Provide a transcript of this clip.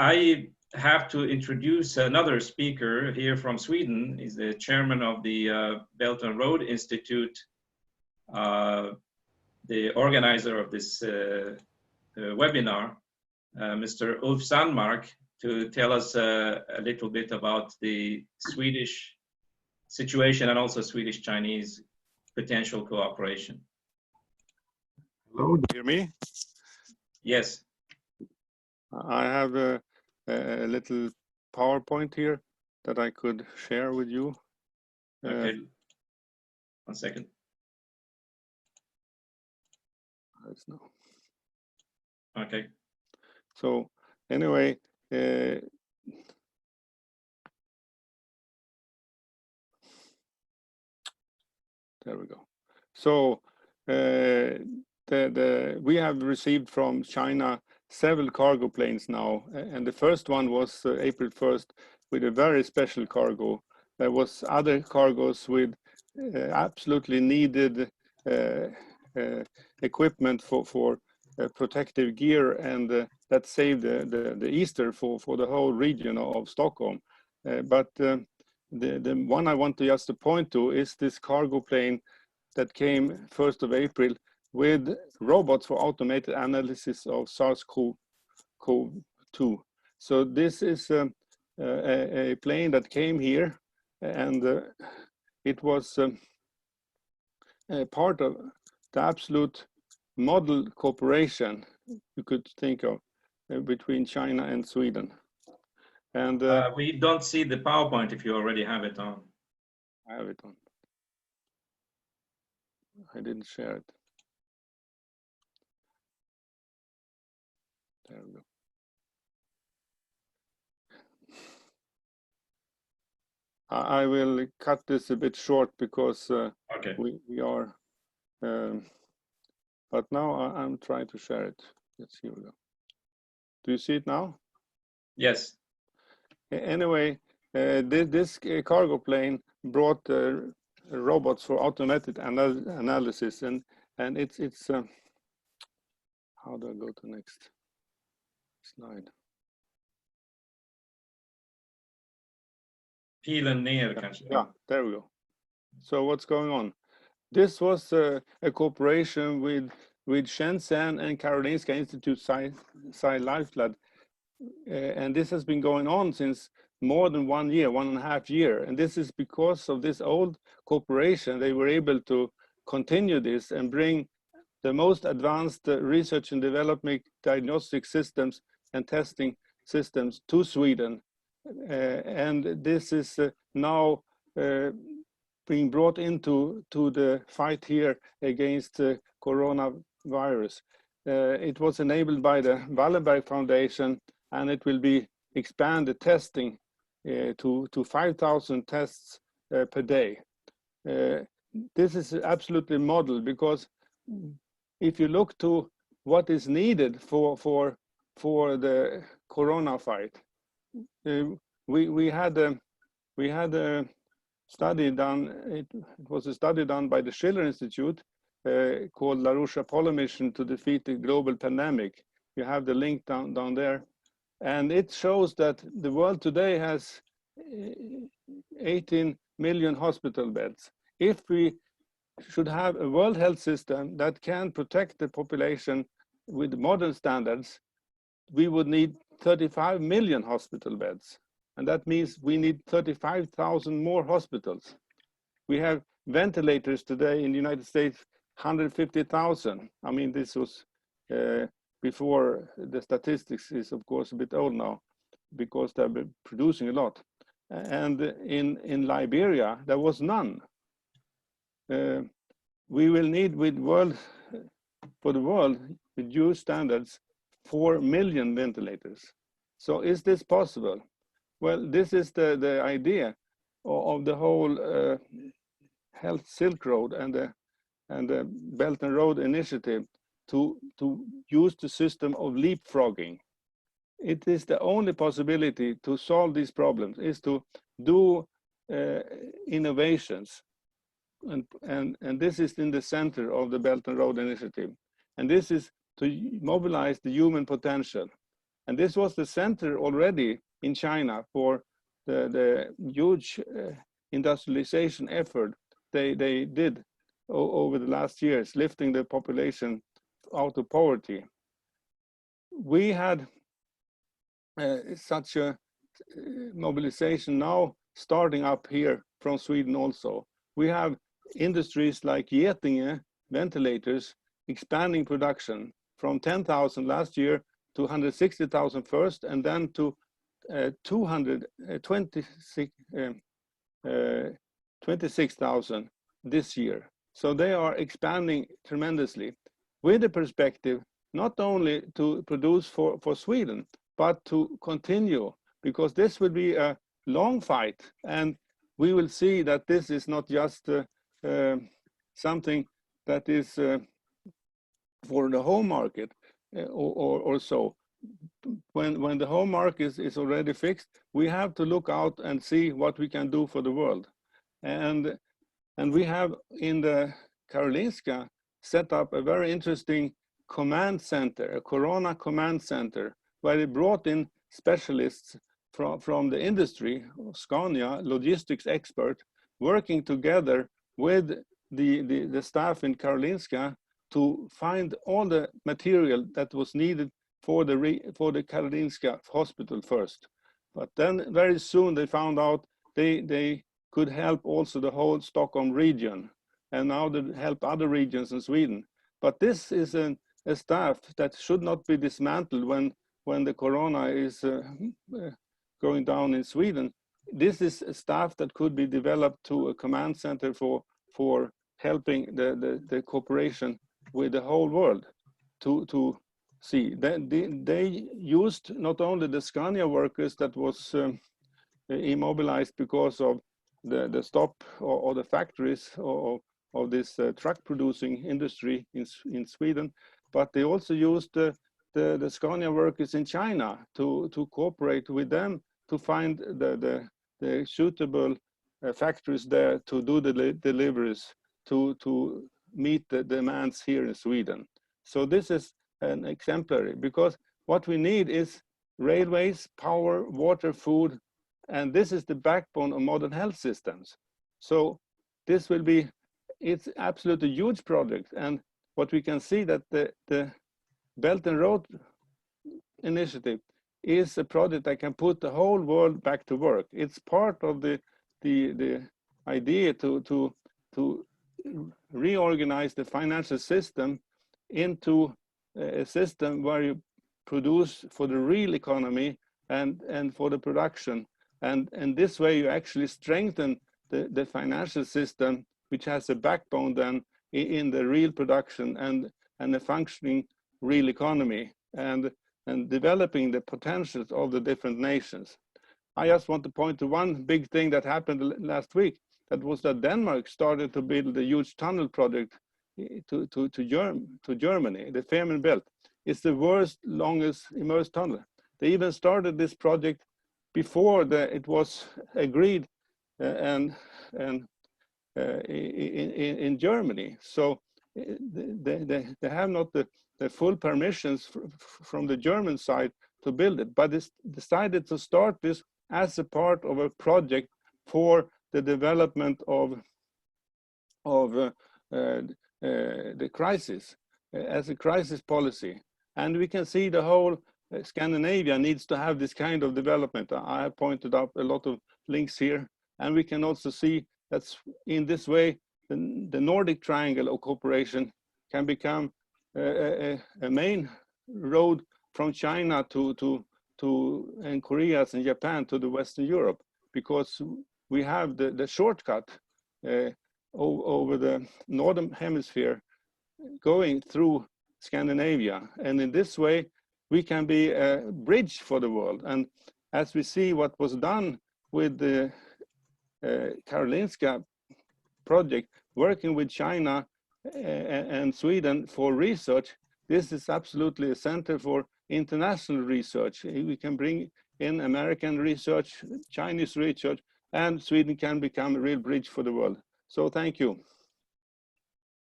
I have to introduce another speaker here from Sweden. He's the chairman of the Belt and Road Institute, the organizer of this webinar, Mr. Ulf Sandmark, to tell us a little bit about the Swedish situation and also Swedish Chinese potential cooperation. Hello, do you hear me? Yes. I have a little PowerPoint here that I could share with you. Okay. 1 second. No. Okay. So anyway, there we go. So we have received from China several cargo planes now, and the first one was April 1st with a very special cargo. There was other cargos with absolutely needed equipment for protective gear, and that saved the Easter for the whole region of Stockholm. But the one I want to just point to is this cargo plane that came 1st of April with robots for automated analysis of SARS-CoV-2. So this is a plane that came here, and it was part of the absolute model cooperation you could think of between China and Sweden. And we don't see the PowerPoint if you already have it on. I have it on. I didn't share it. There we go. I will cut this a bit short because okay. we are, but now I'm trying to share it. Yes, here we go. Do you see it now? Yes. Anyway, this cargo plane brought robots for automated analysis, and it's how do I go to next slide? Pilen ner kanske. Yeah, there we go. So what's going on? This was a cooperation with Shenzhen and Karolinska Institute SweLifeLab, and this has been going on since more than 1 year, 1.5 years. And this is because of this old cooperation. They were able to continue this and bring the most advanced research and development diagnostic systems and testing systems to Sweden. And this is now being brought into the fight here against coronavirus. It was enabled by the Wallenberg Foundation, and it will be expanded testing to 5,000 tests per day. This is absolutely model, because if you look to what is needed for the corona fight, we had a study done. It was a study done by the Schiller Institute called LaRouche-Apollo mission to defeat the global pandemic. You have the link down there, and it shows that the world today has 18 million hospital beds. If we should have a world health system that can protect the population with modern standards, we would need 35 million hospital beds. And that means we need 35,000 more hospitals. We have ventilators today in the United States, 150,000. I mean, this was before the statistics is, of course, a bit old now, because they've been producing a lot. And in Liberia, there was none. We will need, for the world, with new standards, 4 million ventilators. So is this possible? Well, this is the idea of the whole Health Silk Road and the Belt and Road Initiative to use the system of leapfrogging. It is the only possibility to solve these problems, is to do innovations. And this is in the center of the Belt and Road Initiative. And this is to mobilize the human potential. And this was the center already in China for the huge industrialization effort they did over the last years, lifting the population out of poverty. We had such a mobilization now starting up here from Sweden also. We have industries like Getinge ventilators expanding production from 10,000 last year to 160,000 first, and then to 26,000 this year. So they are expanding tremendously with the perspective not only to produce for Sweden, but to continue, because this will be a long fight, and we will see that this is not just something that is for the home market or so. When the home market is already fixed, we have to look out and see what we can do for the world. And we have in the Karolinska set up a very interesting command center, a Corona command center, where they brought in specialists from the industry, Scania, logistics expert, working together with the staff in Karolinska to find all the material that was needed for the Karolinska hospital first. But then very soon they found out they could help also the whole Stockholm region, and now they help other regions in Sweden. But this is a staff that should not be dismantled when the corona is going down in Sweden. This is a staff that could be developed to a command center for helping the cooperation with the whole world to see. They used not only the Scania workers that was immobilized because of the stop or the factories of this truck producing industry in Sweden, but they also used the Scania workers in China to cooperate with them to find the suitable factories there to do the deliveries to meet the demands here in Sweden. So this is an exemplary, because what we need is railways, power, water, food, and this is the backbone of modern health systems. So this will be, it's absolutely a huge project. And what we can see that the Belt and Road Initiative is a project that can put the whole world back to work. It's part of the idea to reorganize the financial system into a system where you produce for the real economy and for the production. And this way you actually strengthen the financial system, which has a backbone then in the real production and the functioning real economy and developing the potentials of the different nations. I just want to point to one big thing that happened last week. That was that Denmark started to build a huge tunnel project to Germany, the Fehmarn Belt. It's the world's longest immersed tunnel. They even started this project before it was agreed in Germany. So they have not the full permissions from the German side to build it, but it's decided to start this as a part of a project for the development of the crisis, as a crisis policy. And we can see the whole Scandinavia needs to have this kind of development. I have pointed out a lot of links here, and we can also see that in this way the Nordic triangle of cooperation can become a main road from China and Korea and Japan to the Western Europe, because we have the shortcut over the northern hemisphere going through Scandinavia, and in this way we can be a bridge for the world. And as we see what was done with the Karolinska project, working with China and Sweden for research, this is absolutely a center for international research. We can bring in American research, Chinese research, and Sweden can become a real bridge for the world. So thank you.